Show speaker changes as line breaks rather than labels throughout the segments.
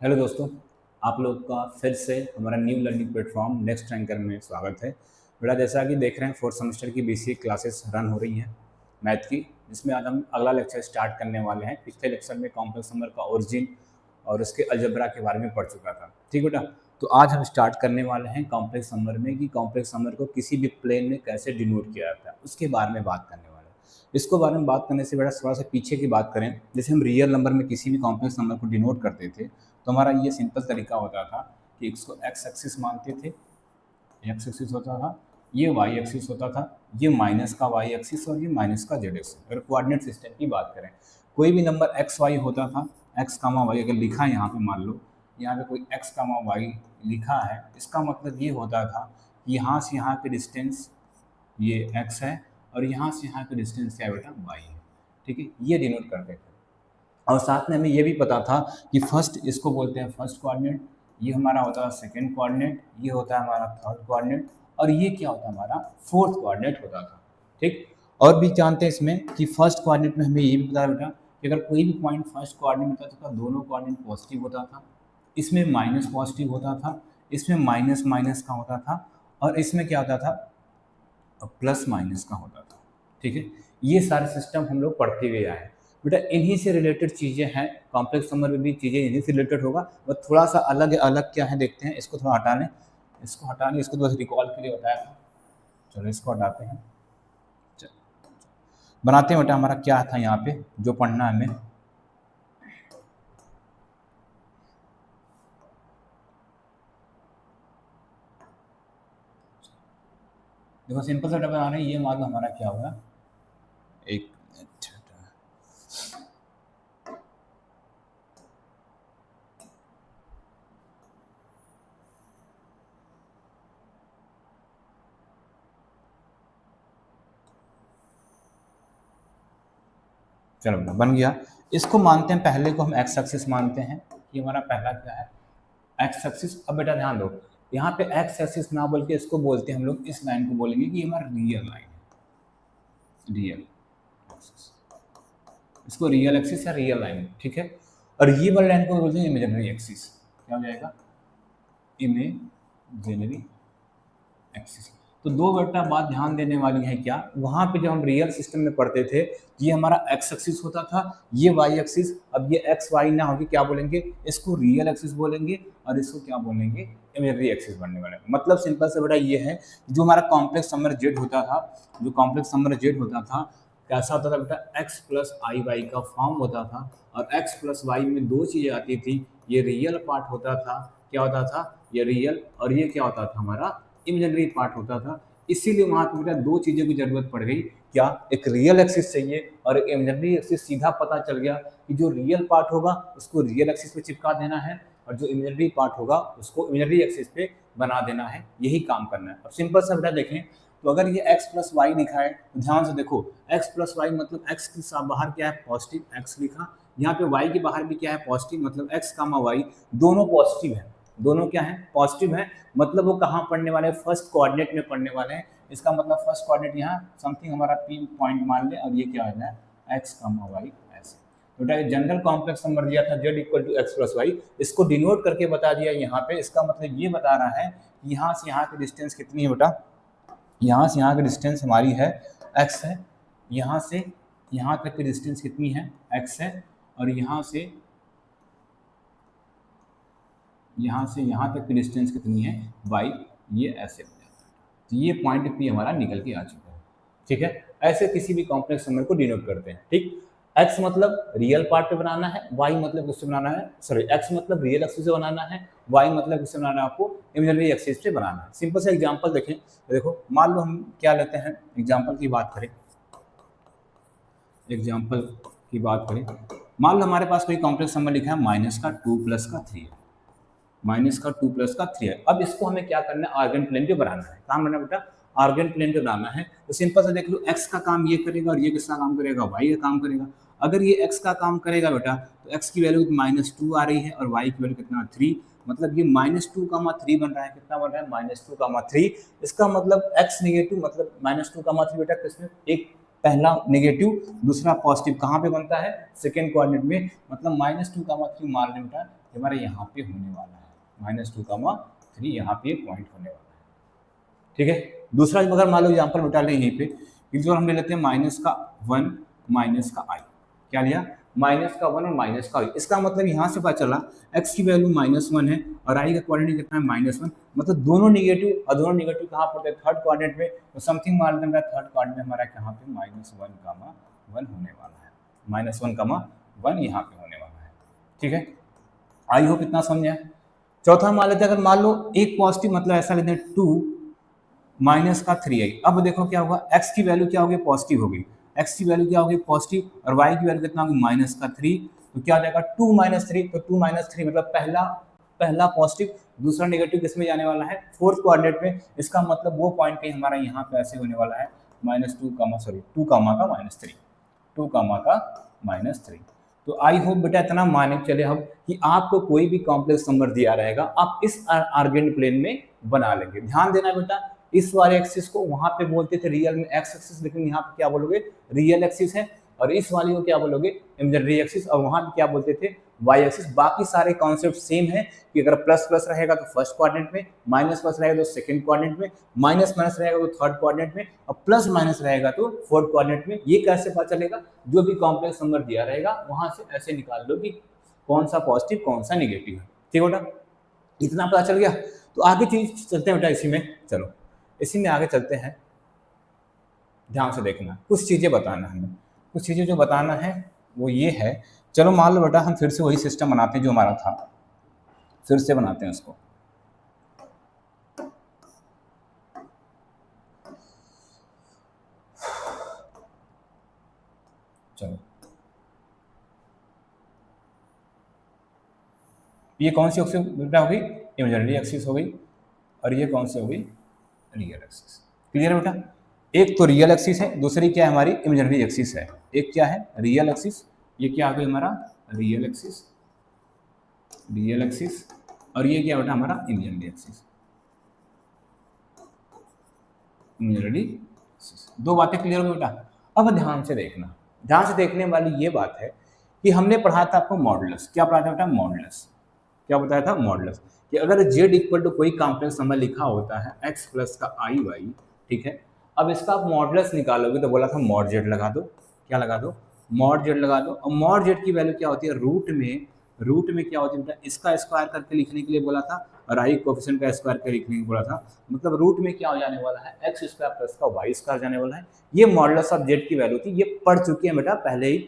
Hello दोस्तों, आप लोग का फिर से हमारा new learning platform next anchor में स्वागत है। बेटा जैसा कि देख रहे हैं फोर्थ सेमेस्टर की बीसीए क्लासेस रन हो रही हैं मैथ की, जिसमें आज हम अगला लेक्चर स्टार्ट करने वाले हैं। पिछले लेक्चर में कॉम्प्लेक्स नंबर का ओरिजिन और उसके अलजेब्रा के बारे में पढ़ चुका था। ठीक बेटा, तो आज हम स्टार्ट करने वाले हैं कॉम्प्लेक्स नंबर में कि कॉम्प्लेक्स नंबर को किसी भी प्लेन में कैसे डिनोट किया जाता है, उसके बारे में बात करने वाले हैं। इसको बारे में बात करने से बेटा थोड़ा सा पीछे की बात करें, जैसे हम रियल नंबर में किसी भी कॉम्प्लेक्स नंबर को डिनोट करते थे तो हमारा ये सिंपल तरीका होता था कि इसको एक्स एक्सिस मानते थे, एक्स एक्सिस होता था, ये वाई एक्सिस होता था, ये माइनस का वाई एक्सिस और ये माइनस का जेड एक्सिस। अगर कोऑर्डिनेट सिस्टम की बात करें, कोई भी नंबर एक्स वाई होता था, एक्स कामा वाई अगर लिखा है यहाँ पे, मान लो यहाँ पे कोई एक्स कामा वाई लिखा है, इसका मतलब ये होता था कि यहाँ से यहाँ की डिस्टेंस ये एक्स है और यहाँ से यहाँ की डिस्टेंस क्या है बेटा, वाई है। ठीक है, ये डिनोट करते थे। और साथ में हमें ये भी पता था कि फर्स्ट इसको बोलते हैं फर्स्ट कोऑर्डिनेट, ये हमारा होता है सेकंड कोऑर्डिनेट, ये होता है हमारा थर्ड कोऑर्डिनेट और ये क्या होता है हमारा फोर्थ कोऑर्डिनेट होता था। ठीक, और भी जानते हैं इसमें कि फर्स्ट कोऑर्डिनेट में हमें ये भी पता है बेटा कि अगर कोई भी पॉइंट फर्स्ट कोऑर्डिनेट में होता था तो दोनों कोऑर्डिनेट पॉजिटिव होता था, इसमें माइनस पॉजिटिव होता था, इसमें माइनस माइनस का होता था और इसमें क्या होता था, प्लस माइनस का होता था। ठीक है, ये सारे सिस्टम हम लोग पढ़ते हुए आए हैं। बेटा इन्हीं से रिलेटेड चीज़ें हैं, कॉम्प्लेक्स नंबर में भी चीज़ें इन्हीं से रिलेटेड होगा, बट थोड़ा सा अलग अलग क्या है देखते हैं। इसको थोड़ा हटा लें, इसको हटा लें, इसको तो बस रिकॉल के लिए बताया था। चलो इसको हटाते हैं, बनाते हैं बेटा हमारा क्या था यहाँ पे जो पढ़ना है हमें। देखो सिंपल सा बना रहे हैं, ये मान लो हमारा क्या होगा, एक मिनट। चलो बेटा बन गया। इसको मानते हैं, पहले को हम एक्स एक्सिस मानते हैं कि हमारा पहला क्या है, एक्स एक्सिस। अब बेटा ध्यान दो, यहाँ पे एक्स एक्सिस ना बोल के इसको बोलते हैं हम लोग, इस लाइन को बोलेंगे कि हमारा रियल लाइन है, रियल एक्सिस, इसको रियल एक्सिस या रियल लाइन। ठीक है, और ये वाली लाइन को बोलते हैं इमेजिनरी एक्सिस। क्या हो जाएगा, इमेजिनरी एक्सिस। तो दो बेटा बात ध्यान देने वाली है, क्या वहाँ पे जब हम रियल सिस्टम में पढ़ते थे ये हमारा एक्स एक्सिस होता था, ये वाई एक्सिस। अब ये एक्स वाई ना होगी, क्या बोलेंगे, इसको रियल एक्सिस बोलेंगे और इसको क्या बोलेंगे, इमेजिनरी एक्सिस बनने वाला है। मतलब सिंपल से बेटा ये है, जो हमारा कॉम्प्लेक्स नंबर जेड होता था, जो कॉम्प्लेक्स नंबर जेड होता था कैसा होता था बेटा, एक्स प्लस आई वाई का फॉर्म होता था और एक्स प्लस वाई में दो चीज़ें आती थी, ये रियल पार्ट होता था, क्या होता था, ये रियल, और ये क्या होता था हमारा इमेजिनरी पार्ट होता था। इसीलिए वहाँ पे बेटा दो चीज़ों की जरूरत पड़ गई, क्या, एक रियल एक्सिस चाहिए और एक इमेजिनरी एक्सिस। सीधा पता चल गया कि जो रियल पार्ट होगा उसको रियल एक्सिस पे चिपका देना है और जो इमेजिनरी पार्ट होगा उसको इमेजिनरी एक्सिस पे बना देना है, यही काम करना है। अब सिंपल सा बेटा देखें, तो अगर ये x प्लस वाई लिखा है तो ध्यान से देखो, x प्लस वाई मतलब x के बाहर क्या है, पॉजिटिव x लिखा, यहाँ पे y के बाहर भी क्या है, पॉजिटिव, मतलब x कामा वाई दोनों पॉजिटिव है, दोनों क्या है, पॉजिटिव है। मतलब वो कहाँ पढ़ने वाले हैं, फर्स्ट कोऑर्डिनेट में पढ़ने वाले हैं। इसका मतलब फर्स्ट कोऑर्डिनेट यहाँ समथिंग हमारा पी पॉइंट मान ले और ये क्या हो जाए, एक्स कामा वाई ऐसे। तो जनरल कॉम्प्लेक्स नंबर दिया था z equal to X plus Y, इसको डिनोट करके बता दिया यहाँ पे। इसका मतलब ये बता रहा है कि यहाँ से यहाँ की डिस्टेंस कितनी है बेटा, यहाँ से यहाँ की डिस्टेंस हमारी है x है, यहाँ से यहाँ तक की डिस्टेंस कितनी है, x है, और यहाँ से यहाँ तक की डिस्टेंस कितनी है, y। ये ऐसे हो जाता है, तो ये पॉइंट P हमारा निकल के आ चुका है। ठीक है, ऐसे किसी भी कॉम्प्लेक्स नंबर को डिनोट करते हैं। ठीक, x मतलब रियल पार्ट पे बनाना है, y मतलब उससे बनाना है, सॉरी x मतलब रियल एक्सिस से बनाना है, y मतलब उससे बनाना है आपको इमेजिनरी एक्सिस से बनाना है। सिंपल सा एग्जांपल देखें, देखो मान लो हम क्या लेते हैं, एग्जांपल की बात करें, एग्जांपल की बात करें, मान लो हमारे पास कोई कॉम्प्लेक्स नंबर लिखा है माइनस का 2 प्लस का 3 है, माइनस का 2 प्लस का 3 है। अब इसको हमें क्या करना है, आर्गन प्लेन पे बनाना है। काम करना बेटा, आर्गन प्लेन पे बनाना है। तो सिंपल से देख लो, x का काम ये करेगा और ये किसका काम करेगा, y का काम करेगा। अगर ये x का काम करेगा बेटा तो x की वैल्यू -2 आ रही है और y की वैल्यू कितना, 3। मतलब ये -2, 3 बन रहा है, कितना बन रहा है, -2, 3। इसका मतलब x नेगेटिव, मतलब -2, 3 बेटा किसमें, एक पहला नेगेटिव दूसरा पॉजिटिव, कहाँ पे बनता है, सेकेंड कोऑर्डिनेट में। मतलब -2, 3 मान लें बेटा हमारा यहाँ पे होने वाला है -2, 3 यहाँ पे पॉइंट होने वाला है। ठीक है, दूसरा अगर मान लो एग्जाम्पल बता लें यहीं पे, जो हम ले लेते हैं -1 -i, क्या लिया -1 और -i। इसका मतलब यहाँ से पता चला x की वैल्यू -1 है और i का कोऑर्डिनेट कितना है -1, मतलब दोनों निगेटिव, और दोनों निगेटिव कहाँ पड़ते हैं, थर्ड कोऑर्डिनेट में। तो समथिंग मान लेते हैं थर्ड कोऑर्डिनेट हमारा कहाँ पे -1, 1 होने वाला है, -1, 1 यहाँ पे होने वाला है। ठीक है, आई होप इतना समझ आए। चौथा मान लेते हैं, अगर मान लो एक पॉजिटिव, मतलब ऐसा लेते हैं 2 -3i। अब देखो क्या होगा, x की वैल्यू क्या होगी, पॉजिटिव होगी, x की वैल्यू क्या होगी, पॉजिटिव, और y की वैल्यू कितना होगी, -3। तो क्या हो जाएगा 2 -3, तो 2 -3 मतलब पहला पॉजिटिव, दूसरा नेगेटिव किस में जाने वाला है, फोर्थ कोऑर्डिनेट में। इसका मतलब वो पॉइंट कहीं हमारा यहाँ पे ऐसे होने वाला है -2, 2 का -3। तो आई होप बेटा इतना मान के चले हम कि आपको कोई भी कॉम्प्लेक्स नंबर दिया रहेगा, आप इस आर्गेंट प्लेन में बना लेंगे। ध्यान देना बेटा, इस वाले एक्सिस को वहां पे बोलते थे रियल में एक्स एक्सिस, लेकिन यहाँ पे क्या बोलोगे, रियल एक्सिस है। और इस वाले को क्या बोलोगे, इमेजिनरी एक्सिस, और वहां पे क्या बोलते थे, वाई एक्सिस। बाकी सारे कॉन्सेप्ट सेम है कि अगर प्लस प्लस रहेगा तो फर्स्ट क्वाड्रेंट में, माइनस प्लस रहेगा तो सेकंड क्वाड्रेंट में, माइनस माइनस रहेगा तो थर्ड क्वाड्रेंट में, और प्लस माइनस रहेगा तो फोर्थ क्वाड्रेंट में। ये कैसे पता चलेगा, जो भी कॉम्प्लेक्स नंबर दिया रहेगा वहां से ऐसे निकाल लो कि कौन सा पॉजिटिव कौन सा नेगेटिव है। ठीक है बेटा, इतना पता चल गया। तो आगे चीज चलते हैं बेटा इसी में, चलो इसी में आगे चलते हैं। ध्यान से देखना, कुछ चीजें बताना हमें, कुछ चीजें जो बताना है वो ये है। चलो मान लो बेटा हम फिर से वही सिस्टम बनाते हैं जो हमारा था, फिर से बनाते हैं उसको। चलो ये कौन सी एक्सिस बेटा होगी, इमेजिनरी एक्सिस हो गई, और ये कौन सी हो गई, रियल एक्सिस। क्लियर है बेटा, एक तो रियल एक्सिस है, दूसरी क्या है हमारी, इमेजिनरी एक्सिस है। एक क्या है, रियल एक्सिस, ये क्या आ गई हमारा, रियल एक्सिस, और ये क्या बेटा हमारा, इमेजिनरी एक्सिस, इमेजिनरी एक्सिस। दो बातें क्लियर हो बेटा। अब ध्यान से देखना, ध्यान से देखने वाली ये बात है कि हमने पढ़ा था आपको मॉडुलस। क्या पढ़ा था बेटा, मॉडुलस। क्या बताया था, मॉडुलस, कि अगर z इक्वल टू कोई कॉम्प्लेक्स नंबर लिखा होता है x प्लस का आई वाई, ठीक है, अब इसका आप मॉडुलस निकालोगे तो बोला था मॉड z लगा दो। क्या लगा दो, मॉड z लगा दो। और मॉड z की वैल्यू क्या होती है, रूट में क्या होती है बेटा, इसका स्क्वायर करके लिखने के लिए बोला था, और आई कोफिशिएंट का स्क्वायर करके लिखने के लिए बोला था। मतलब रूट में क्या हो जाने वाला है, एक्स स्क्वायर प्लस का वाई स्क्वायर जाने वाला है। ये मॉडुलस ऑफ z की वैल्यू थी, ये पढ़ चुके हैं बेटा पहले ही,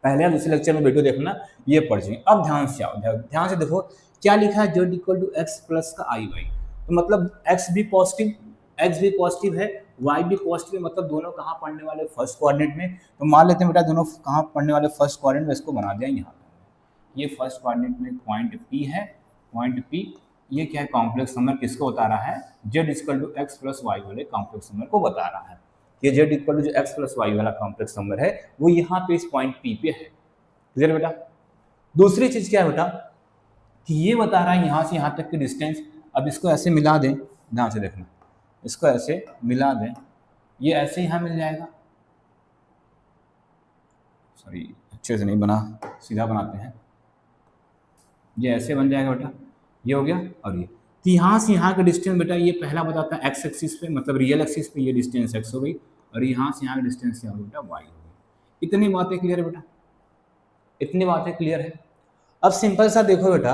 पहले आप दूसरे लेक्चर में वीडियो देखना, ये पढ़ चुके। अब ध्यान से आओ, ध्यान से देखो क्या लिखा है, z equal to X plus का आई वाई। तो मतलब x भी पॉजिटिव है, y भी पॉजिटिव है, मतलब दोनों कहाँ पढ़ने वाले, फर्स्ट कोऑर्डिनेट में। तो मान लेते हैं बेटा दोनों कहाँ पढ़ने वाले, फर्स्ट कोऑर्डिनेट में। इसको बना दिया यहाँ पे, ये फर्स्ट कोऑर्डिनेट में पॉइंट P है, पॉइंट P। ये क्या है, कॉम्प्लेक्स नंबर किसको बता रहा है, z equal to X plus Y वाले कॉम्प्लेक्स नंबर को बता रहा है। ये z इक्वल टू जो एक्स प्लस वाई वाला कॉम्प्लेक्स नंबर है वो यहाँ पे इस पॉइंट P पे है। क्लियर बेटा। दूसरी चीज क्या है बेटा, कि ये बता रहा है यहाँ से यहाँ तक की डिस्टेंस। अब इसको ऐसे मिला दें, ध्यान से देखना, इसको ऐसे मिला दें, ये ऐसे यहाँ मिल जाएगा। सॉरी अच्छे से नहीं बना, सीधा बनाते हैं, ये ऐसे बन जाएगा बेटा, ये हो गया। और ये तो यहाँ से यहाँ का डिस्टेंस बेटा, ये पहला बताता है एक्स एक्सिस पे, मतलब रियल एक्सिस पे ये डिस्टेंस एक्स हो गई, और यहाँ से यहाँ का डिस्टेंस क्या हो बेटा, वाई हो गई। इतनी बातें क्लियर है बेटा, इतनी बातें क्लियर है। अब सिंपल सा देखो बेटा,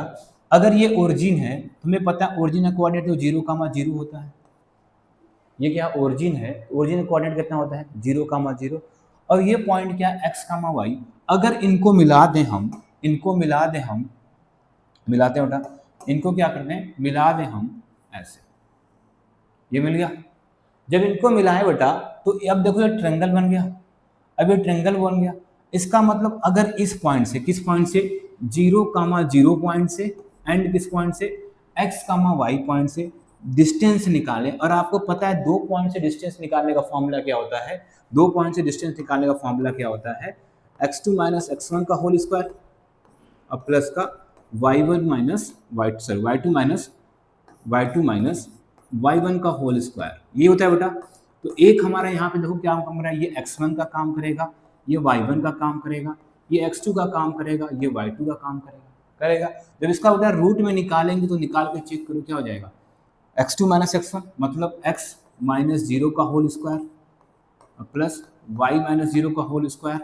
अगर ये ओरिजिन है, तुम्हें पता है ओरिजिन का कोऑर्डिनेट तो 0,0 होता है। ये क्या ओरिजिन है, ओरिजिन का कोऑर्डिनेट कितना होता है, 0,0। और ये पॉइंट क्या है, x, y। अगर इनको मिला दें हम, मिलाते हैं बेटा, इनको क्या करते हैं, मिला दें हम ऐसे, ये मिल गया। जब इनको मिलाए बेटा तो अब देखो ये ट्रायंगल बन गया। अब ये ट्रायंगल बन गया, इसका मतलब अगर इस पॉइंट से, किस पॉइंट से, 0,0 पॉइंट से, एंड किस पॉइंट से, x, y पॉइंट से डिस्टेंस निकालें। और आपको पता है दो पॉइंट से डिस्टेंस निकालने का फॉर्मूला क्या होता है, दो पॉइंट से डिस्टेंस निकालने का फॉर्मूला क्या होता है, x2 माइनस x1 का होल स्क्वायर और प्लस का y1 minus y2 minus y1 का होल स्क्वायर, ये होता है बेटा। तो एक हमारा यहाँ पे देखो क्या काम कर रहा है, ये x1 का काम करेगा, ये y1 का काम करेगा, ये x2 का काम करेगा, ये y2 का काम करेगा। करेगा। जब इसका बेटा रूट में निकालेंगे तो निकाल के चेक करो क्या हो जाएगा, x2 माइनस x1 मतलब x माइनस जीरो का whole square plus y minus zero का होल स्क्वायर,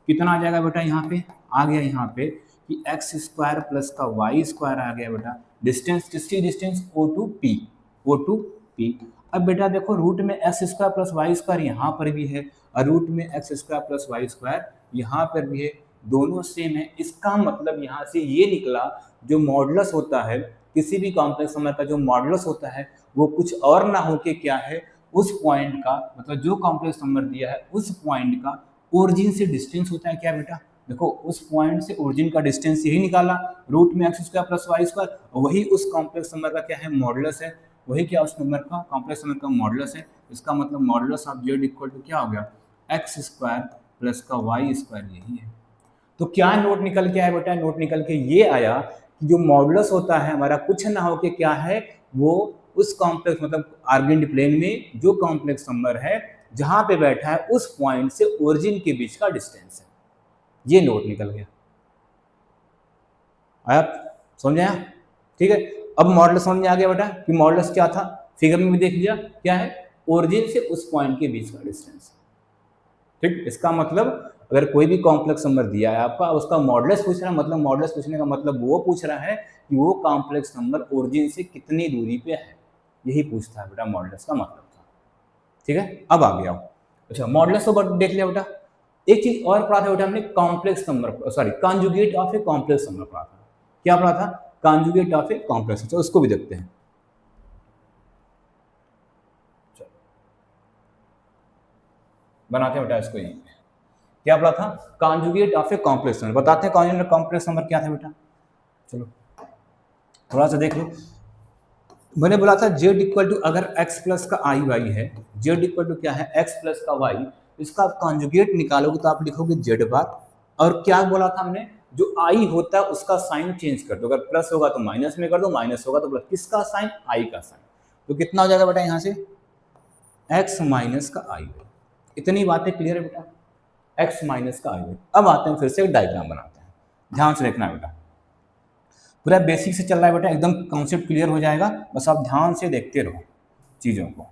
कितना आ जाएगा बेटा, यहाँ पे आ गया यहाँ पे कि एक्स स्क्वायर प्लस का वाई स्क्वायर आ गया बेटा। डिस्टेंस किसकी, डिस्टेंस ओ टू पी। अब बेटा देखो रूट में X square plus Y square यहाँ पर भी है और रूट में X square plus Y square यहाँ पर भी है, दोनों सेम है। इसका मतलब यहाँ से ये निकला जो मॉडुलस होता है किसी भी कॉम्प्लेक्स नंबर का, जो मॉडुलस होता है वो कुछ और ना होके क्या है, उस पॉइंट का मतलब जो कॉम्प्लेक्स नंबर दिया है उस पॉइंट का ओरिजिन से डिस्टेंस होता है। क्या बेटा, देखो उस पॉइंट से ओरिजिन का डिस्टेंस यही निकाला, रूट में X square plus Y square, वही उस कॉम्प्लेक्स नंबर का क्या है, मॉडुलस है। वही क्या उस नंबर का, कॉम्प्लेक्स नंबर का मॉडुलस है। इसका मतलब modulus of Z equal to क्या हो गया, एक्स स्क्वायर प्लस का वाई स्क्वायर, यही है। तो क्या नोट निकल के आया बेटा, नोट निकल के ये आया कि जो मॉडुलस होता है हमारा कुछ ना हो के क्या है, वो उस कॉम्प्लेक्स मतलब आर्गेंड प्लेन में जो कॉम्प्लेक्स नंबर है जहां पे बैठा है उस पॉइंट से ओरिजिन के बीच का डिस्टेंस है। ये नोट निकल गया, आया समझ आया, ठीक है। अब मॉडुलस समझ में आ गया बेटा कि मॉडुलस क्या था, फिगर में भी देख लिया क्या है, ओरिजिन से उस पॉइंट के बीच का डिस्टेंस, ठीक। इसका मतलब अगर कोई भी कॉम्प्लेक्स नंबर दिया है आपका, उसका मॉडुलस पूछ रहा है, मतलब मॉडुलस पूछने का मतलब वो पूछ रहा है कि वो कॉम्प्लेक्स नंबर ओरिजिन से कितनी दूरी पे है, यही पूछता है बेटा, मॉडुलस का मतलब था, ठीक है। अब आ गया, अच्छा मॉडुलस तो देख लिया बेटा। एक चीज और पढ़ा था बेटा हमने, complex number, sorry conjugate of a complex number पढ़ा था। क्या पढ़ा था, कॉन्जुगेट ऑफ ए कॉम्प्लेक्स, तो उसको भी देखते हैं। बनाते हैं बेटा इसको, यहीं पे क्या पढ़ा था, conjugate of a complex number. बताते हैं कॉन्जुगेट कॉम्प्लेक्स नंबर क्या था बेटा, चलो थोड़ा सा देख लो। मैंने बोला था जेड इक्वल टू, अगर x प्लस का आई वाई है, जेड इक्वल टू क्या है, x प्लस का वाई, इसका आप कॉन्जुगेट निकालोगे तो आप लिखोगे जेड बार। और क्या बोला था हमने, जो आई होता है उसका साइन चेंज कर दो, अगर प्लस होगा तो माइनस में कर दो, माइनस होगा तो प्लस। किसका साइन, आई का साइन। तो कितना हो जाएगा बेटा यहाँ से, x माइनस का आई वाई। इतनी बातें क्लियर है बेटा, x माइनस का आई वाई। अब आते हैं फिर से एक डायग्राम बनाते हैं, ध्यान से देखना बेटा, पूरा बेसिक से चल रहा है बेटा, एकदम कॉन्सेप्ट क्लियर हो जाएगा, बस आप ध्यान से देखते रहो चीज़ों को,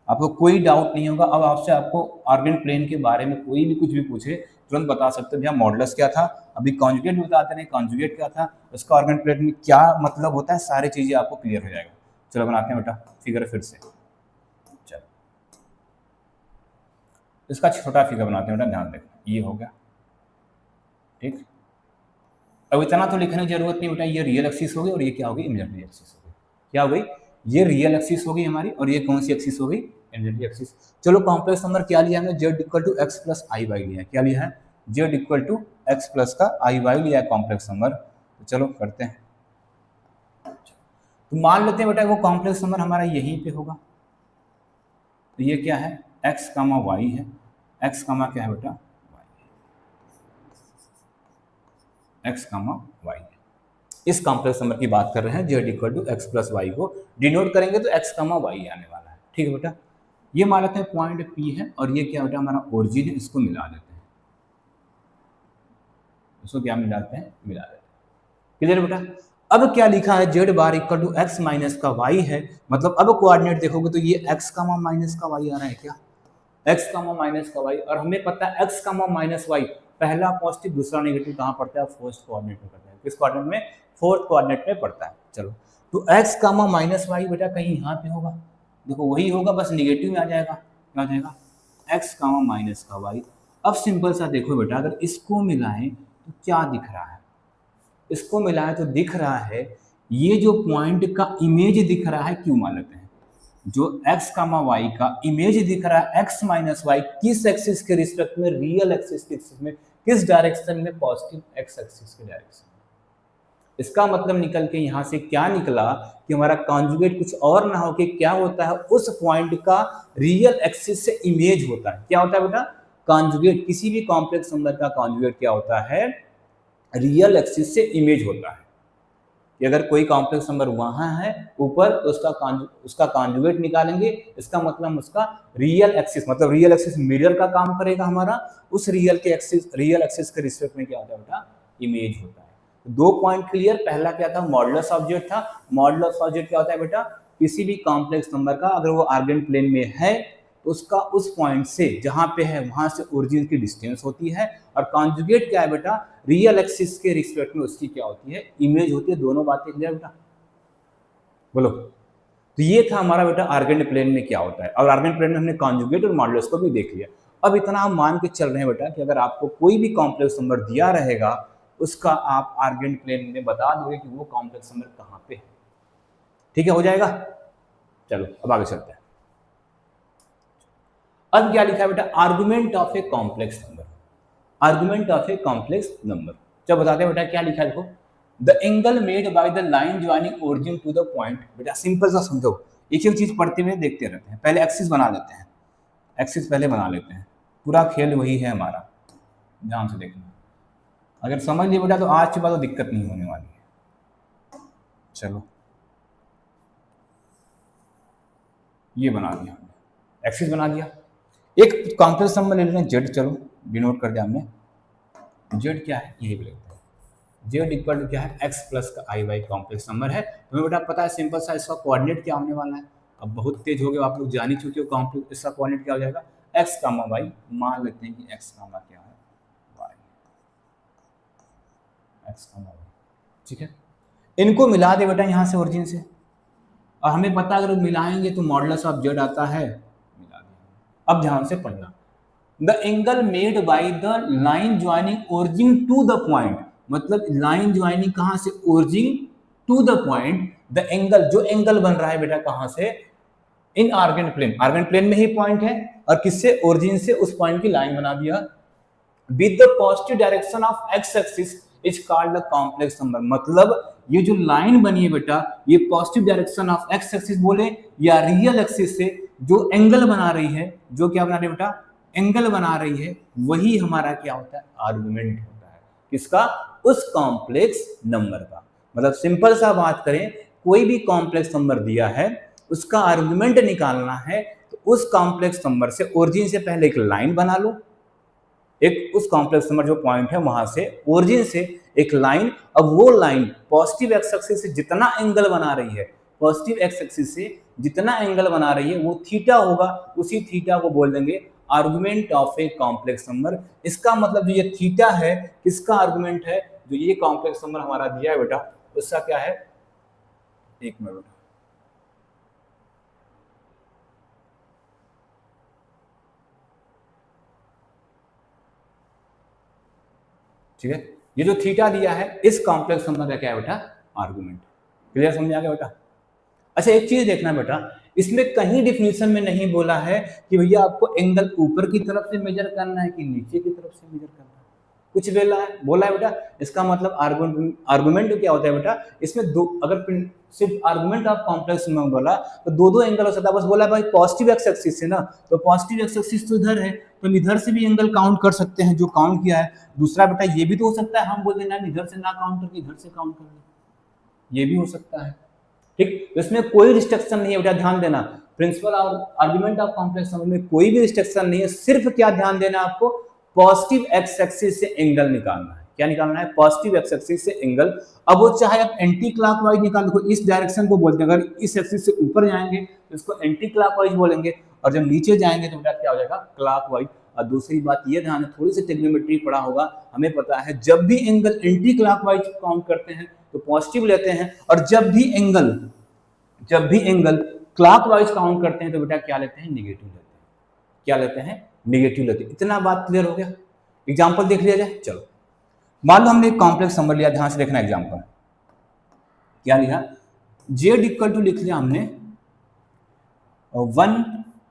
आपको कोई डाउट नहीं होगा। अब आपसे आपको आर्गेन प्लेन के बारे में कोई भी कुछ भी पूछे तुरंत बता सकते हो, भैया मॉडुलस क्या था, अभी कॉन्जुगेट बताते नहीं, कॉन्जुगेट क्या था, उसका आर्गेन प्लेन में क्या मतलब होता है, सारी चीज़ें आपको क्लियर हो जाएगा। चलो बनाते हैं बेटा फिगर फिर से, चलो इसका छोटा फिगर बनाते हैं बेटा, ध्यान देखना, ये हो गया ठीक। अब इतना तो लिखने की जरूरत नहीं बेटा, ये रियल एक्सिस हो गई और ये क्या हो गई, इमेजिनरी एक्सिस हो गई। क्या हो गई, ये रियल एक्सिस हो गई हमारी और ये कौन सी एक्सिस हो गई, इमेजिनरी एक्सिस। चलो कॉम्प्लेक्स नंबर क्या लिया हमने, Z equal to X plus I Y लिया है। क्या लिया है, Z equal to X plus का आई वाई लिया है कॉम्प्लेक्स नंबर। तो चलो करते हैं, तो मान लेते हैं बेटा वो कॉम्प्लेक्स नंबर हमारा यहीं पे होगा। तो ये क्या है, एक्स कामा वाई है, एक्स कामा क्या है बेटा, एक्स कामा वाई। इस कॉम्प्लेक्स नंबर की बात कर रहे हैं, Z equal to X plus Y को डिनोट करेंगे तो एक्स कामा वाई आने वाला है, ठीक है बेटा। ये मान लेते हैं पॉइंट पी है और ये क्या बेटा हमारा ओरिजिन है, इसको मिला देते हैं, इसको क्या मिलाते हैं, मिला देते हैं, क्लियर बेटा। अब क्या लिखा है, Z bar equal to X minus का वाई है, मतलब अब कोऑर्डिनेट देखोगे तो ये एक्स कामा माइनस का वाई आ रहा है, क्या एक्स कामा माइनस का वाई। और हमें पता है एक्स कामा माइनस वाई पहला पॉजिटिव दूसरा नेगेटिव कहाँ पड़ता है, फोर्थ कोऑर्डिनेट में पड़ता है। किस कोऑर्डिनेट में, फोर्थ कोऑर्डिनेट में पड़ता है। चलो तो एक्स कामा माइनस वाई बेटा कहीं यहाँ पे होगा, देखो वही होगा, बस निगेटिव में आ जाएगा, क्या आ जाएगा, एक्स कामा माइनस का वाई। अब सिंपल सा देखो बेटा, अगर इसको मिलाएं तो क्या दिख रहा है, इसको मिलाएं तो दिख रहा है ये जो पॉइंट का इमेज दिख रहा है, क्यों मान लेते हैं, जो x कामा वाई का इमेज दिख रहा है x माइनस वाई, किस एक्सिस के रिस्पेक्ट में, रियल एक्सिस के रिस्पेक्ट में, किस डायरेक्शन में, पॉजिटिव x एक्सिस के डायरेक्शन में। इसका मतलब निकल के यहाँ से क्या निकला कि हमारा कॉन्जुगेट कुछ और ना हो के क्या होता है, उस पॉइंट का रियल एक्सिस से इमेज होता है। क्या होता है बेटा, कॉन्जुगेट, किसी भी कॉम्प्लेक्स नंबर का कॉन्जुगेट क्या होता है, रियल एक्सिस से इमेज होता है। कि अगर कोई कॉम्प्लेक्स नंबर वहां है ऊपर तो उसका कॉन्जुगेट निकालेंगे, इसका मतलब उसका रियल एक्सिस, मतलब रियल एक्सिस मिरर का काम करेगा हमारा, उस रियल एक्सिस के रिस्पेक्ट में क्या होता है बेटा, इमेज होता है। दो पॉइंट क्लियर। पहला क्या था, मॉडुलस ऑफ जेड था। मॉडुलस ऑफ जेड क्या होता है बेटा, किसी भी कॉम्प्लेक्स नंबर का अगर वो आर्गेंट प्लेन में है तो उसका उस पॉइंट से जहां पे है वहां से ओरिजिन की डिस्टेंस होती है, और कॉन्जुगेट क्या है बेटा, रियल एक्सिस के रिस्पेक्ट में उसकी क्या होती है, इमेज होती है। दोनों बातें क्लियर बेटा, बोलो। तो ये था हमारा बेटा आर्गेंट प्लेन में क्या होता है, और आर्गेंट प्लेन में हमने कॉन्जुगेट और मॉडुलस को भी देख लिया। अब इतना हम मान के चल रहे हैं बेटा कि अगर आपको कोई भी कॉम्प्लेक्स नंबर दिया रहेगा उसका आप आर्गेंट प्लेन में बता दोगे कि वो कॉम्प्लेक्स नंबर कहां पे है। ठीक है, हो जाएगा। चलो अब आगे चलते हैं। अब क्या लिखा है बेटा, argument of a complex number. Argument of a complex number, चलो बताते हैं बेटा क्या लिखा है। देखो, the angle made by the line joining origin to the point. बेटा सिंपल सा समझो, एक एक चीज पढ़ते हुए देखते रहते हैं। पहले एक्सिस बना लेते हैं, एक्सिस पहले बना लेते हैं। पूरा खेल वही है हमारा, ध्यान से देखना। अगर समझ लिए बेटा तो आज के बाद तो दिक्कत नहीं होने वाली है। चलो ये बना दिया हमने, एक्सिस बना दिया। एक कॉम्प्लेक्स नंबर ले लेते हैं जेड, चलो डिनोट कर दिया हमने। जेड क्या है, यही लिखते हैं। जेड इक्वल टू क्या है, एक्स प्लस का आई वाई कॉम्प्लेक्स नंबर है। तुम्हें बेटा पता है सिंपल सा इसका कोऑर्डिनेट क्या होने वाला है। अब बहुत तेज हो गए आप लोग, जान ही चुके हो कॉम्प्लेक्स, इसका कोऑर्डिनेट क्या हो जाएगा, एक्स कामा वाई। मान लेते हैं कि एक्स कामा क्या है, वाई, एक्स कामा वाई। ठीक है, इनको मिला दे बेटा यहाँ से ओरिजिन से, और हमें पता अगर मिलाएंगे तो मॉडुलस ऑफ जेड आता है, मिला दिया। अब ध्यान से पढ़ना, the angle made by the line joining origin to the point, मतलब लाइन ज्वाइनिंग कहां से, origin to the point. The angle, जो एंगल बन रहा है बेटा कहां से, in argand plane, argand plane में ही पॉइंट है, और किससे, ओरिजिन से उस पॉइंट की लाइन बना दिया, with the positive direction of x axis is called the complex number. मतलब ये जो लाइन बनी है बेटा, ये positive direction of x axis बोले या रियल एक्सिस से जो एंगल बना रही है, जो क्या बना रही है बेटा, एंगल बना रही है, वही हमारा क्या होता है, आर्गुमेंट होता है। किसका, उस कॉम्प्लेक्स नंबर का। मतलब सिंपल सा बात करें, कोई भी कॉम्प्लेक्स नंबर दिया है, उसका आर्गुमेंट निकालना है, तो उस कॉम्प्लेक्स नंबर से ओरिजिन से पहले एक लाइन बना लो, एक उस कॉम्प्लेक्स नंबर जो पॉइंट है वहां से ओरिजिन से एक लाइन। अब वो लाइन पॉजिटिव एक्स एक्सिस से जितना एंगल बना रही है, पॉजिटिव एक्स एक्सिस से जितना एंगल बना रही है वो थीटा होगा, उसी थीटा को बोल देंगे argument of a complex number. इसका मतलब जो ये थीटा है किसका आर्गुमेंट है, जो ये कॉम्प्लेक्स नंबर हमारा दिया है बेटा उसका क्या है, एक मिनट, ठीक है। ये जो थीटा दिया है इस कॉम्प्लेक्स नंबर का क्या है बेटा, आर्गुमेंट। क्लियर, समझ आ गया बेटा। अच्छा एक चीज देखना बेटा, इसमें कहीं डिफिनीशन में नहीं बोला है कि भैया आपको एंगल ऊपर की तरफ से मेजर करना है कि नीचे की तरफ से मेजर करना है, कुछ बोला है बेटा। इसका मतलब आर्गुमेंट क्या होता है बेटा, इसमें दो, अगर सिर्फ आर्गुमेंट ऑफ कॉम्प्लेक्स में बोला तो दो दो एंगल हो सकता है। बस बोला है भाई पॉजिटिव एक्स एक्सिस से ना, तो पॉजिटिव एक्स एक्सिस तो इधर है, तो हम इधर से भी एंगल काउंट कर सकते हैं जो काउंट किया है। दूसरा बेटा ये भी तो हो सकता है हम बोल देना इधर से ना काउंट करके इधर से काउंट कर ले, ये भी हो सकता है। ठीक, तो इसमें कोई रिस्ट्रिक्शन नहीं है बेटा, ध्यान देना। प्रिंसिपल और आर्गुमेंट ऑफ कॉम्प्लेक्स नंबर में कोई भी रिस्ट्रिक्शन नहीं है, सिर्फ क्या ध्यान देना आपको, पॉजिटिव एक्स एक्सिस से एंगल निकालना है। क्या निकालना है, पॉजिटिव एक्स एक्सिस से एंगल। अब वो चाहे आप एंटी क्लॉकवाइज निकाल दो, इस डायरेक्शन को बोलते हैं, अगर इस एक्सिस से ऊपर जाएंगे तो इसको एंटी क्लॉकवाइज बोलेंगे, और जब नीचे जाएंगे तो बेटा क्या हो जाएगा, क्लॉकवाइज। और दूसरी बात ये ध्यान है, थोड़ी सी ट्रिग्नोमेट्री पढ़ा होगा, हमें पता है जब भी एंगल एंटी क्लॉकवाइज काउंट करते हैं तो पॉजिटिव लेते हैं, और जब भी एंगल क्लॉकवाइज काउंट करते हैं तो बेटा क्या लेते हैं, निगेटिव लेते हैं। क्या लेते हैं, निगेटिव लेते हैं। इतना बात क्लियर हो गया। एग्जांपल देख लिया जाए, चलो मान लो हमने एक कॉम्प्लेक्स नंबर लिया, ध्यान से देखना एग्जांपल क्या लिया, जेड इक्वल टू लिख लिया हमने 1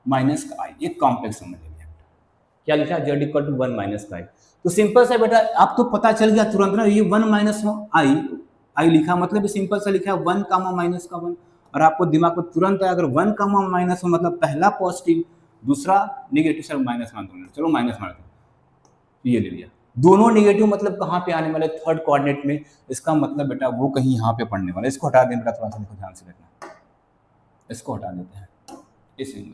माइनस का आई, एक कॉम्प्लेक्स नंबर ले लिया। क्या लिखा, जेड इक्वल टू 1 माइनस का आई। तो सिंपल सा बेटा आपको पता चल गया तुरंत ना, ये 1 माइनस आई, आई लिखा मतलब सिंपल सा लिखा है 1 कामा माइनस का 1, और आपको दिमाग में तुरंत है अगर 1 कामा माइनस हो मतलब पहला पॉजिटिव दूसरा निगेटिव, सर माइनस मान दो, चलो माइनस मान दो, ये ले लिया। दोनों निगेटिव मतलब कहाँ पे आने वाले, थर्ड कोऑर्डिनेट में। इसका मतलब बेटा वो कहीं यहाँ पे पढ़ने वाला, इसको हटा दें बेटा, थोड़ा सा देखो ध्यान से देखना, इसको हटा देते हैं, इस एंगल,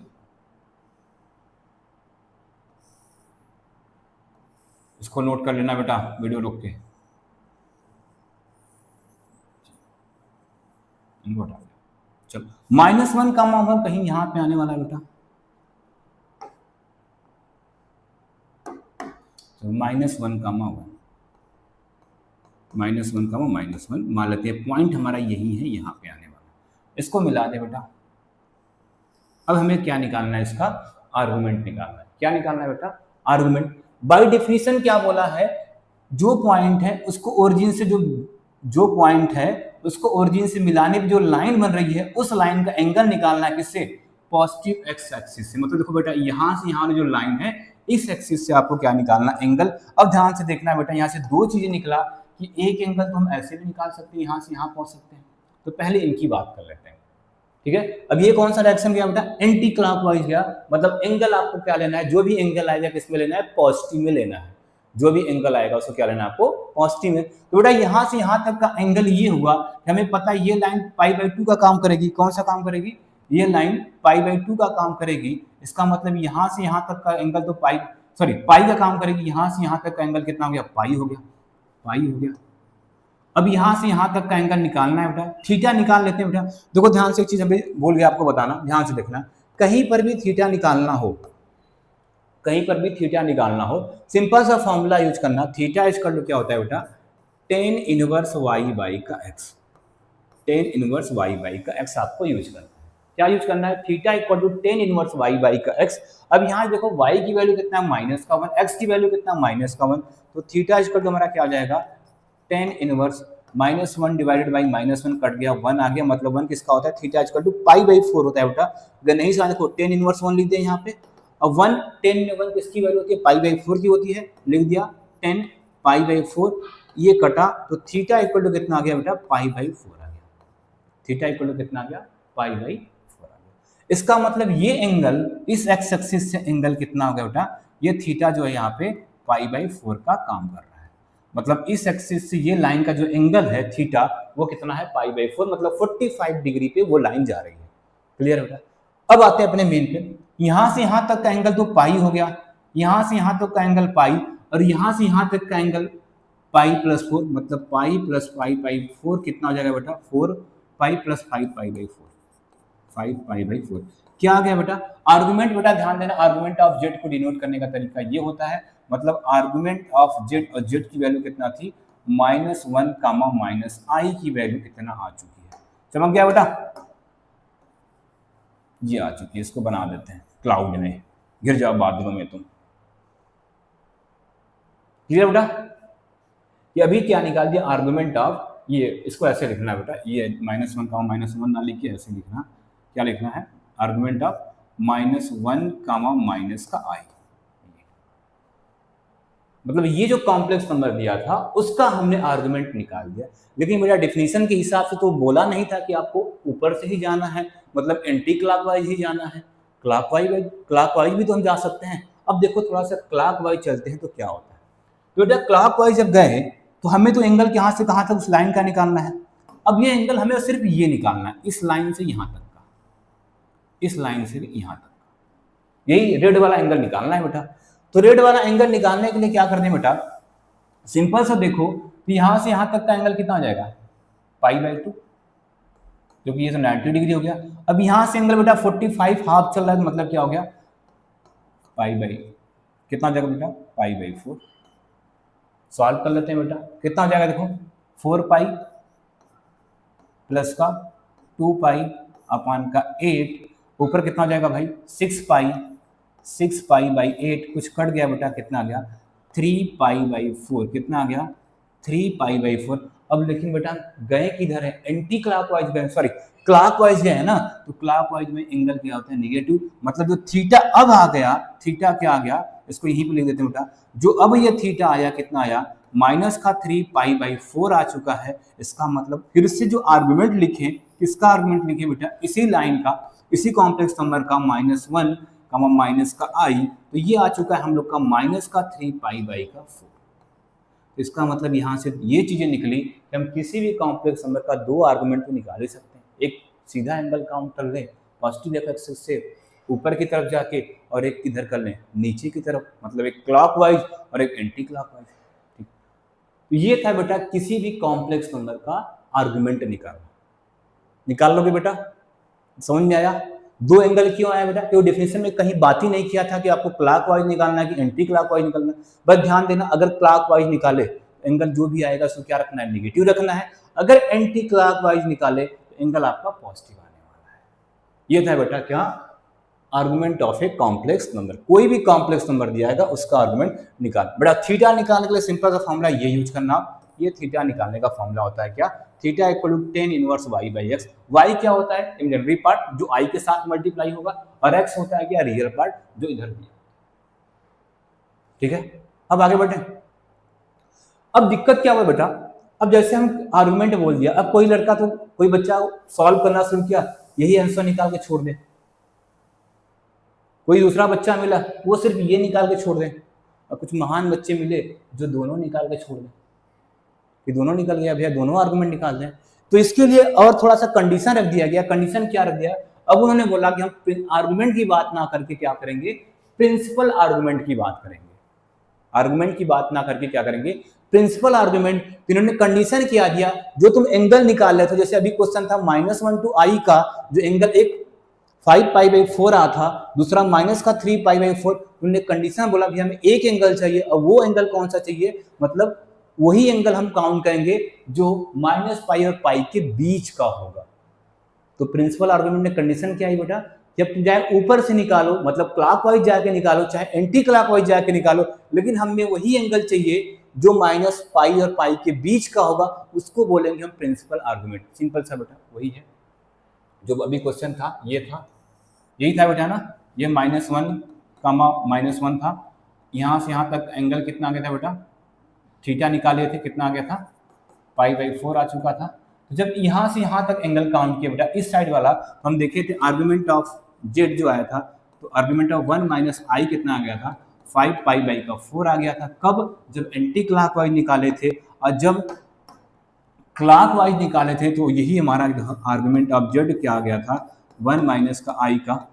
इसको नोट कर लेना बेटा वीडियो रोक के। इनको हटा दिया। चलो -1 का मान कहीं यहाँ पे आने वाला है बेटा, तो -1 का मान -1 मान लेते हैं, पॉइंट हमारा यही है, यहाँ पे आने वाला, इसको मिला दे बेटा। अब हमें क्या निकालना है, इसका आर्गुमेंट निकालना है। क्या निकालना है बेटा, आर्गुमेंट। बाय डेफिनेशन क्या बोला है, जो पॉइंट है उसको ओरिजिन से जो पॉइंट है उसको ओरिजिन से मिलाने पर जो लाइन बन रही है उस लाइन का एंगल निकालना है, किससे, पॉजिटिव एक्स एक्सिस से। मतलब देखो बेटा, यहाँ से यहाँ जो लाइन है इस एक्सिस से आपको क्या निकालना, एंगल। अब ध्यान से देखना बेटा, यहाँ से दो चीजें निकला कि एक एंगल तो हम ऐसे भी निकाल सकते हैं, यहाँ से यहाँ पहुंच सकते हैं, तो पहले इनकी बात कर लेते हैं, ठीक है। अब ये कौन सा डायरेक्शन गया बेटा, एंटी क्लॉकवाइज गया, मतलब एंगल आपको क्या लेना है, जो भी एंगल आएगा किस में लेना है, पॉजिटिव में लेना है। जो भी एंगल आएगा उसको क्या लेना है आपको, पॉजिटिव में। तो बेटा यहाँ से यहाँ तक का एंगल ये हुआ, हमें पता है ये लाइन π/2 का काम करेगी। कौन सा काम करेगी, ये लाइन π/2 का काम करेगी। इसका मतलब यहाँ से यहाँ तक का एंगल तो पाई का काम करेगी। यहाँ से यहाँ तक का एंगल कितना हो गया, पाई हो गया। अब यहाँ से यहाँ तक का एंगल निकालना है बेटा, थीटा निकाल लेते हैं बेटा। देखो ध्यान से एक चीज अभी बोल गया आपको बताना, ध्यान से देखना, कहीं पर भी थीटा निकालना हो, सिंपल सा फॉर्मूला यूज करना, थीटा इक्वल टू क्या होता है बेटा, tan इनवर्स y बाई का x। tan inverse y by का x आपको यूज करना है। क्या यूज करना है, theta equal to tan inverse y by का x। अब यहाँ देखो y की वैल्यू कितना है, -1, x की वैल्यू कितना, -1, तो थीटा इक्वल टू हमारा क्या आ जाएगा, tan inverse -1 divided by -1 cut गया, 1 आ गया, मतलब 1 किसका होता है, थीटा इक्वल टू π/4 होता है बेटा। अगर नहीं समझ देखो tan इनवर्स 1 लिख दिया यहाँ पे, अब 1 tan में 1 किसकी वैल्यू होती है, π/4 की होती है, लिख दिया 10 π/4, ये कटा तो थीटा इक्वल टू कितना आ गया बेटा, π/4 आ गया। थीटा इक्वल टू कितना आ गया, π/4 आ गया। इसका मतलब ये एंगल इस एक्स एक्सिस से एंगल कितना हो गया बेटा, ये थीटा जो है यहाँ पे π/4 का काम कर रहा है। मतलब इस एक्सिस से ये लाइन का जो एंगल है थीटा वो कितना है, π/4, मतलब 45 डिग्री पे वो लाइन जा रही है। क्लियर है बेटा। अब आते हैं अपने मेन पे, यहां से यहां तक का एंगल तो पाई हो गया, यहां से यहां तक का एंगल पाई, और यहां से यहां तक का एंगल π+4, मतलब π+π/4 कितना हो जाएगा बेटा, 4π + 5π/4, 5π/4। क्या आ गया बेटा, आर्गुमेंट। बेटा ध्यान देना, आर्गुमेंट ऑफ जेड को डिनोट करने का तरीका ये होता है, मतलब आर्गुमेंट ऑफ जेड, और जेड की वैल्यू कितना थी, -1, -i की वैल्यू कितना आ चुकी है, चमक गया बेटा, ये आ चुकी है। इसको बना देते हैं क्लाउड में, गिर जाओ बादलों में तुम। क्लियर बेटा, ये अभी क्या निकाल दिया, आर्गुमेंट ऑफ, ये इसको ऐसे लिखना है बेटा, ये -1, -1 ना लिख के ऐसे लिखना, क्या लिखना है, आर्गुमेंट ऑफ -1, -i। मतलब ये जो कॉम्प्लेक्स नंबर दिया था उसका हमने आर्गुमेंट निकाल दिया। लेकिन मेरा डेफिनेशन के हिसाब से तो बोला नहीं था कि आपको ऊपर से ही जाना है, मतलब एंटी क्लॉकवाइज ही जाना है, क्लॉकवाइज भी तो हम जा सकते हैं। अब देखो थोड़ा सा क्लॉकवाइज चलते हैं तो क्या होता है। तो बेटा क्लॉकवाइज जब गए तो हमें तो एंगल कहाँ से कहाँ तक उस लाइन का निकालना है। अब ये एंगल हमें सिर्फ ये निकालना है, इस लाइन से यहाँ तक का, इस लाइन से यहाँ तक का, यही रेड वाला एंगल निकालना है बेटा। तो रेड वाला एंगल निकालने के लिए क्या करना है बेटा, सिंपल सा देखो, तो यहां से यहां तक का एंगल कितना हो जाएगा, π/2, जो कि ये तो 90 डिग्री हो गया। अब यहां से एंगल बेटा 45 हाफ चल रहा है, मतलब क्या हो गया, कितना हो जाएगा बेटा, π/4। सॉल्व कर लेते हैं बेटा, कितना हो जाएगा देखो, 4π प्लस का 2π/8, ऊपर कितना हो जाएगा भाई, 6π/8, कुछ कट गया बेटा, कितना आ गया, 3π/4, कितना आ गया, 3π/4। अब लेकिन बेटा गए किधर है, एंटी क्लॉकवाइज गए, सॉरी क्लॉकवाइज गए है ना, तो क्लॉकवाइज में एंगल क्या होता है, नेगेटिव। मतलब जो थीटा अब आ गया, थीटा क्या आ गया, इसको यहीं पे लिख देते हैं बेटा, जो अब ये थीटा आया कितना आया, -3π/4 आ चुका है। इसका मतलब फिर से जो आर्गुमेंट लिखे, किसका आर्गुमेंट लिखे बेटा, इसी लाइन का, इसी कॉम्प्लेक्स नंबर का, -1, -i, तो ये आ चुका है हम लोग का -3π/4। तो इसका मतलब यहाँ से ये चीजें निकली कि हम किसी भी कॉम्प्लेक्स नंबर का दो आर्गुमेंट तो निकाल ही सकते हैं। एक सीधा एंगल काउंट कर लें पॉजिटिव एक्सिस से ऊपर की तरफ जाके, और एक किधर कर लें, नीचे की तरफ, मतलब एक क्लॉकवाइज और एक एंटी क्लॉकवाइज। ठीक, तो ये था बेटा किसी भी कॉम्प्लेक्स नंबर का आर्गुमेंट निकालना। निकाल लोगे बेटा, समझ में आया? दो एंगल क्यों आया बेटा? तो डेफिनेशन में कहीं बात ही नहीं किया था कि आपको क्लॉकवाइज निकालना है कि एंटी क्लॉकवाइज निकालना है। बस ध्यान देना, अगर क्लॉकवाइज निकाले एंगल जो भी आएगा उसको क्या रखना है, नेगेटिव रखना है। अगर एंटी क्लॉकवाइज निकाले तो एंगल आपका पॉजिटिव आने वाला है। ये था बेटा क्या, argument of a complex number. कोई भी कॉम्प्लेक्स नंबर दिया जाएगा उसका आर्गुमेंट निकाल। बेटा थीटा निकालने के लिए सिंपल सा फॉर्मूला ये यूज करना, ये थीटा निकालने का फॉर्मूला होता है क्या, theta equal to tan inverse Y by X. Y क्या होता है, इमेजिनरी पार्ट जो आई के साथ मल्टीप्लाई होगा, और एक्स होता है क्या, रियल पार्ट जो इधर दिया। ठीक है, अब आगे बढ़े। अब दिक्कत क्या हुआ बेटा, अब जैसे हम आर्गुमेंट बोल दिया, अब कोई लड़का तो कोई बच्चा सॉल्व करना शुरू किया, यही आंसर निकाल के छोड़ दे। कोई दूसरा बच्चा मिला वो सिर्फ ये निकाल के छोड़ दे, और कुछ महान बच्चे मिले जो दोनों निकाल के छोड़ दें, कि दोनों निकल गया भैया, दोनों आर्गुमेंट निकाल दें। तो इसके लिए और थोड़ा सा कंडीशन रख दिया गया। कंडीशन क्या रख दिया, अब उन्होंने बोला कि हम आर्गुमेंट की बात ना करके क्या करेंगे, प्रिंसिपल आर्गुमेंट की बात करेंगे। आर्गुमेंट की बात ना करके क्या करेंगे, प्रिंसिपल आर्गुमेंट। इन्होंने कंडीशन क्या दिया, जो तुम एंगल निकाल रहे थे, जैसे अभी क्वेश्चन था -1 to i का, जो एंगल एक 5π/4 आ था, दूसरा माइनस का 3π/4, उन्होंने कंडीशन बोला कि हमें एक एंगल चाहिए, और वो एंगल कौन सा चाहिए, मतलब वही एंगल हम काउंट करेंगे जो -π और π के बीच का होगा। तो प्रिंसिपल आर्गुमेंट में कंडीशन क्या है बेटा, जब तुम चाहे ऊपर से निकालो, मतलब क्लॉकवाइज जाके निकालो, चाहे एंटी क्लॉकवाइज जाके निकालो, लेकिन हमें वही एंगल चाहिए जो -π और π के बीच का होगा, उसको बोलेंगे हम प्रिंसिपल आर्गुमेंट। सिंपल सा बेटा वही है जो अभी क्वेश्चन था, ये था, यही था बेटा ना। ये -1 था, यहाँ से यहाँ तक एंगल कितना आ गया था बेटा, थीटा निकाले थे, कितना आ गया था, π/4 आ चुका था। तो जब यहाँ से यहाँ तक एंगल काउंट किया बेटा, इस साइड वाला हम देखे थे, आर्गुमेंट ऑफ जेड जो आया था, तो आर्गुमेंट ऑफ 1 - i कितना आ गया था, 5π/4 आ गया था। कब, जब एंटी क्लॉकवाइज निकाले थे, और जब क्लॉकवाइज निकाले थे तो यही हमारा आर्गुमेंट ऑफ जेड क्या आ गया था, 1 - i का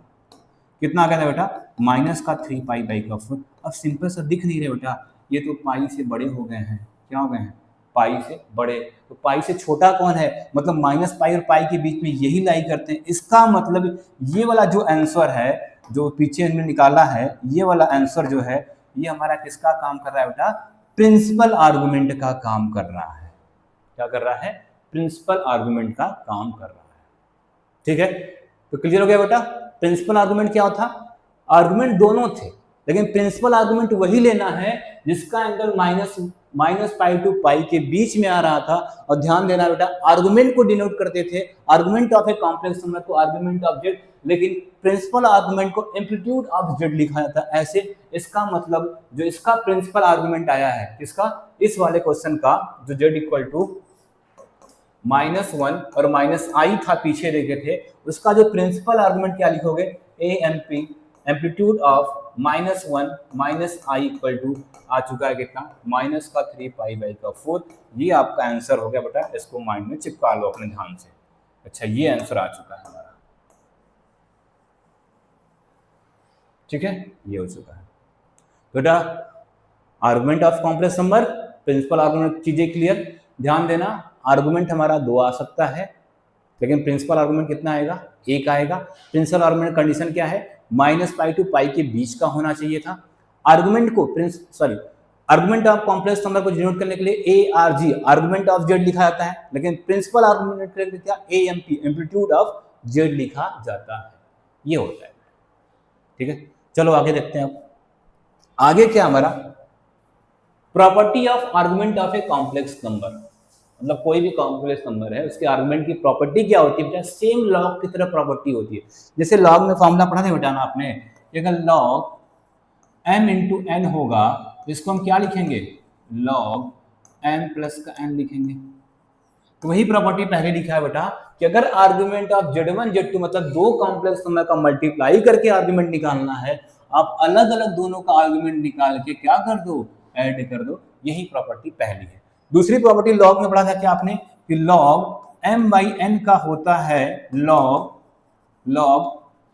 कितना आ गया था बेटा, -3π/4। अब सिंपल सा दिख नहीं रहे बेटा, ये तो पाई से बड़े हो गए हैं, क्या हो गए हैं, पाई से बड़े। तो पाई से छोटा कौन है, मतलब -π और पाई के बीच में यही लाई करते हैं। इसका मतलब ये वाला जो आंसर है, जो पीछे हमने निकाला है, ये वाला आंसर जो है, ये हमारा किसका काम कर रहा है बेटा, प्रिंसिपल आर्गुमेंट का काम कर रहा है। क्या कर रहा है, प्रिंसिपल आर्गुमेंट का काम कर रहा है। ठीक है, तो क्लियर हो गया बेटा। प्रिंसिपल आर्गुमेंट क्या होता, आर्गुमेंट दोनों थे, लेकिन प्रिंसिपल आर्गुमेंट वही लेना है जिसका एंगल -π to π के बीच में आ रहा था। और ध्यान देना बेटा, आर्गुमेंट को डिनोट करते थे, argument of a complex number को आर्गुमेंट ऑफ जेड, लेकिन प्रिंसिपल आर्गुमेंट को एम्पलीट्यूड ऑफ जेड लिखा जाता है ऐसे। इसका मतलब जो इसका प्रिंसिपल आर्गुमेंट आया है, इसका, इस वाले क्वेश्चन का, जो जेड इक्वल टू -1 और -i था, पीछे देखे थे, उसका जो प्रिंसिपल आर्गुमेंट क्या लिखोगे, AMP, amplitude of -1 - i equal to आ चुका है कितना, -3π/4। ये आपका आंसर हो गया बेटा, इसको माइंड में चिपका लो अपने ध्यान से। अच्छा, ये आंसर आ चुका है हमारा, ठीक है, ये हो चुका है बेटा। Argument of complex number, principal argument, चीजें क्लियर। ध्यान देना, आर्गुमेंट हमारा 2 आ सकता है, लेकिन प्रिंसिपल आर्गुमेंट कितना आएगा, 1 आएगा। प्रिंसिपल आर्गुमेंट कंडीशन क्या है, -π to π के बीच का होना चाहिए था। आर्गुमेंट को आर्गुमेंट ऑफ कॉम्प्लेक्स नंबर को डिनोट करने के लिए ARG, आर्गुमेंट ऑफ जेड लिखा जाता है, लेकिन प्रिंसिपल आर्गुमेंट के लिए क्या, AMP, एम्पलीट्यूड ऑफ जेड लिखा जाता है। ये होता है, ठीक है। चलो आगे देखते हैं। अब आगे क्या हमारा, property of argument of a complex number, मतलब कोई भी कॉम्प्लेक्स नंबर है उसके आर्गुमेंट की प्रॉपर्टी क्या होती है बेटा, सेम लॉग की तरह प्रॉपर्टी होती है। जैसे लॉग में फॉर्मूला पढ़ा था बेटा ना आपने, अगर लॉग m × n होगा तो इसको हम क्या लिखेंगे, log m + n लिखेंगे। तो वही प्रॉपर्टी पहले लिखा है बेटा कि अगर आर्गुमेंट ऑफ Z1 Z2, मतलब 2 कॉम्प्लेक्स नंबर का मल्टीप्लाई करके आर्गुमेंट निकालना है, आप अलग अलग दोनों का आर्गुमेंट निकाल के क्या कर दो, ऐड कर दो। यही प्रॉपर्टी पहली है। दूसरी प्रॉपर्टी लॉग में पढ़ा था क्या आपने, कि log m/n का होता है log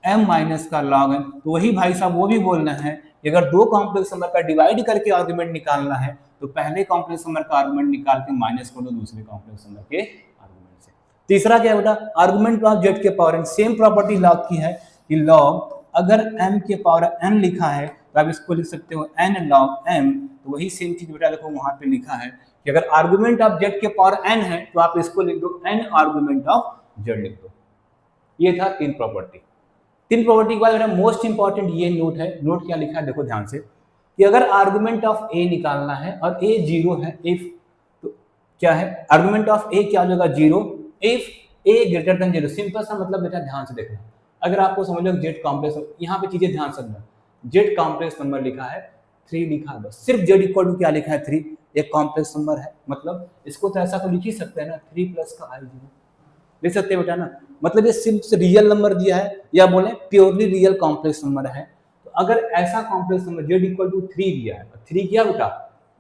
m माइनस का log n। तो वही भाई साहब वो भी बोलना है कि अगर 2 कॉम्प्लेक्स नंबर का डिवाइड करके आर्गुमेंट निकालना है, तो पहले कॉम्प्लेक्स नंबर का आर्गुमेंट निकाल के माइनस कर दो दूसरे कॉम्प्लेक्स नंबर के आर्गुमेंट से। तीसरा क्या है बेटा, आर्गुमेंट ऑफ जेड के power N, same property log की है कि लॉग अगर m के पावर n लिखा है तो आप इसको लिख सकते हो n log m, तो वही सेम चीज बेटा देखो वहां पे लिखा है कि अगर आर्गुमेंट ऑफ जेड के पावर n है तो आप इसको लिख दो n आर्गुमेंट ऑफ जेड लिख दो। ये था तीन प्रॉपर्टी। तीन प्रॉपर्टी के बाद बेटा मोस्ट इंपॉर्टेंट ये नोट है, नोट क्या लिखा है देखो ध्यान से, कि अगर आर्गुमेंट ऑफ a निकालना है और a 0 है, इफ तो क्या है आर्गुमेंट ऑफ a क्या हो जाएगा 0, if a greater than 0। Simple सा मतलब बेटा ध्यान से देखना, अगर आपको समझ लो जेड कॉम्प्लेक्स, यहाँ पे चीजें ध्यान से समझना, जेड कॉम्प्लेक्स नंबर लिखा है 3 लिखा है, बस सिर्फ जेड इक्वल टू क्या लिखा है 3, एक कॉम्प्लेक्स नंबर है, मतलब इसको तो ऐसा तो लिख ही सकते हैं ना 3 प्लस का i 0 लिख सकते हैं बेटा ना, मतलब ये सिर्फ रियल नंबर दिया है या बोले प्योरली रियल कॉम्प्लेक्स नंबर है। तो अगर ऐसा complex number Z equal to 3 दिया है, 3 क्या बेटा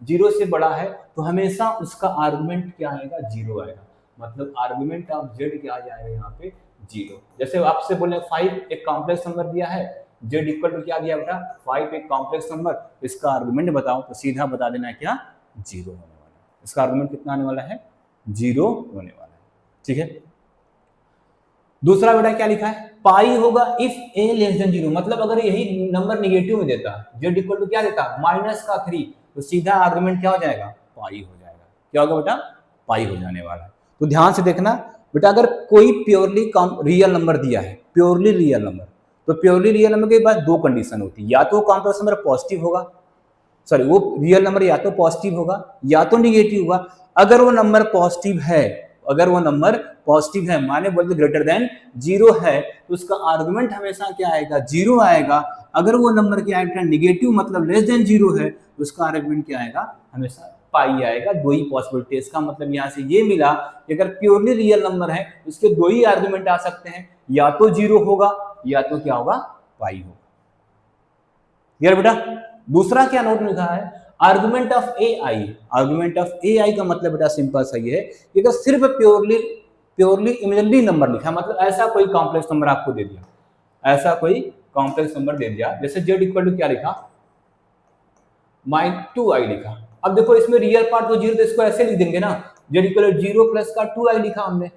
0 से बड़ा है, तो हमेशा उसका आर्गुमेंट क्या आएगा 0 आएगा, मतलब आर्गुमेंट ऑफ जेड क्या आ जाएगा यहाँ पे 0। जैसे आपसे बोले 5 एक कॉम्प्लेक्स नंबर दिया है, जेड इक्वल टू क्या दिया बेटा 5 एक कॉम्प्लेक्स नंबर, इसका आर्गुमेंट बताओ तो सीधा बता देना है क्या 0 होने वाला है, इसका आर्गुमेंट कितना आने वाला है 0 होने वाला है, ठीक है। दूसरा बेटा क्या लिखा है, पाई होगा इफ a लेस देन 0, मतलब अगर यही नंबर निगेटिव में देता, जेड इक्वल टू क्या देता -3, तो सीधा आर्गुमेंट क्या हो जाएगा पाई हो जाएगा, क्या होगा बेटा पाई हो जाने वाला है। तो ध्यान से देखना बेटा, अगर कोई प्योरली रियल नंबर दिया है, प्योरली रियल नंबर, तो प्योरली रियल नंबर के बाद दो कंडीशन होती है, या तो कॉम्प्लेक्स नंबर पॉजिटिव होगा, सॉरी वो रियल नंबर या तो पॉजिटिव होगा या तो निगेटिव होगा। अगर वो नंबर पॉजिटिव है, अगर वो नंबर पॉजिटिव है माने बोलते ग्रेटर देन 0 है, तो उसका आर्गुमेंट हमेशा क्या आएगा 0 आएगा। अगर वो नंबर क्या आएगा निगेटिव मतलब लेस देन 0 है, तो उसका आर्गुमेंट क्या आएगा हमेशा पाई आएगा। दो ही पॉसिबिलिटी, इसका मतलब यहाँ से ये मिला कि अगर प्योरली रियल नंबर है उसके दो ही आर्गुमेंट आ सकते हैं, या तो 0 होगा या तो क्या होगा पाई होगा। क्लियर बेटा। दूसरा क्या नोट लिखा है, argument of A I. Argument of A I का मतलब बेटा सिंपल सा ये है कि अगर सिर्फ प्योरली इमेजिनरी नंबर लिखा, मतलब ऐसा कोई कॉम्प्लेक्स नंबर आपको दे दिया, ऐसा कोई कॉम्प्लेक्स नंबर दे दिया, जैसे जेड इक्वल टू क्या लिखा -2i लिखा। अब देखो इसमें रियल पार्ट तो 0, तो इसको ऐसे लिख देंगे ना, जेड इक्वल टू 0 प्लस का 2i लिखा हमने,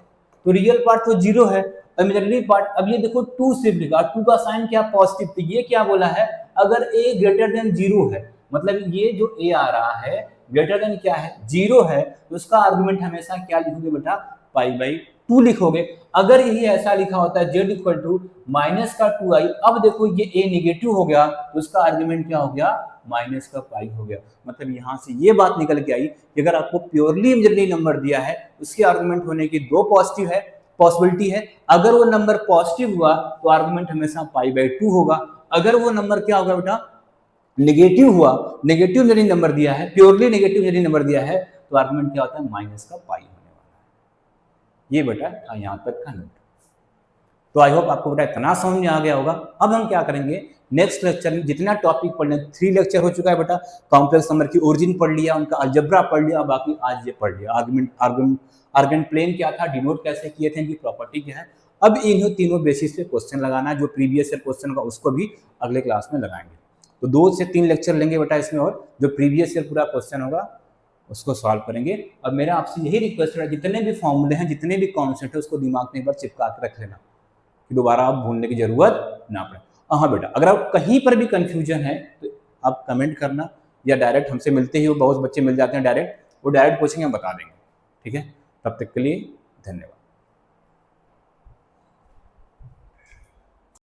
तो रियल पार्ट तो 0 है, इमेजिनरी पार्ट अब ये देखो 2 सिर्फ लिखा, 2 का साइन क्या पॉजिटिव, तो ये क्या बोला है अगर a ग्रेटर देन 0 है, मतलब ये जो a आ रहा है ग्रेटर देन क्या है 0 है, तो उसका आर्गुमेंट हमेशा क्या लिखोगे बेटा π/2 लिखोगे। अगर यही ऐसा लिखा होता है z इक्वल टू माइनस का 2i, अब देखो ये a निगेटिव हो गया तो उसका आर्गुमेंट क्या हो गया माइनस का पाई हो गया। मतलब यहां से ये बात निकल के आई कि अगर आपको प्योरली इमेजिनरी नंबर दिया है उसके आर्गुमेंट होने की दो पॉसिबिलिटी है। अगर वो नंबर पॉजिटिव हुआ तो आर्गुमेंट हमेशा π/2 होगा। अगर वो नंबर क्या होगा बेटा नेगेटिव हुआ, नेगेटिव इमेजिनरी नंबर दिया है, प्योरली नेगेटिव इमेजिनरी नंबर दिया है, तो आर्गुमेंट क्या होता है माइनस का पाई होने वाला है। ये बेटा यहाँ तक का नोट। तो आई होप आपको बेटा इतना समझ में आ गया होगा। अब हम क्या करेंगे नेक्स्ट लेक्चर में, जितना टॉपिक पढ़ने 3 लेक्चर हो चुका है बेटा, कॉम्प्लेक्स नंबर की ओरिजिन पढ़ लिया, उनका अलजेब्रा पढ़ लिया, बाकी आज ये पढ़ लिया आर्गुमेंट प्लेन क्या था, डिनोट कैसे किए थे, इनकी प्रॉपर्टी क्या है। अब इन तीनों बेसिस पे क्वेश्चन लगाना है, जो प्रीवियस ईयर क्वेश्चन होगा उसको भी अगले क्लास में लगाएंगे। तो 2 से 3 लेक्चर लेंगे बेटा इसमें, और जो प्रीवियस ईयर पूरा क्वेश्चन होगा उसको सॉल्व करेंगे। अब मेरा आपसे यही रिक्वेस्ट है, जितने भी फॉर्मूले हैं, जितने भी कॉन्सेप्ट है, उसको दिमाग में एक बार चिपका के रख लेना कि दोबारा आप भूलने की जरूरत ना पड़े। हाँ बेटा, अगर आप कहीं पर भी कंफ्यूजन है तो आप कमेंट करना, या डायरेक्ट हमसे मिलते ही हो, बहुत बच्चे मिल जाते हैं डायरेक्ट, वो डायरेक्ट पूछेंगे हम बता देंगे। ठीक है, तब तक के लिए धन्यवाद।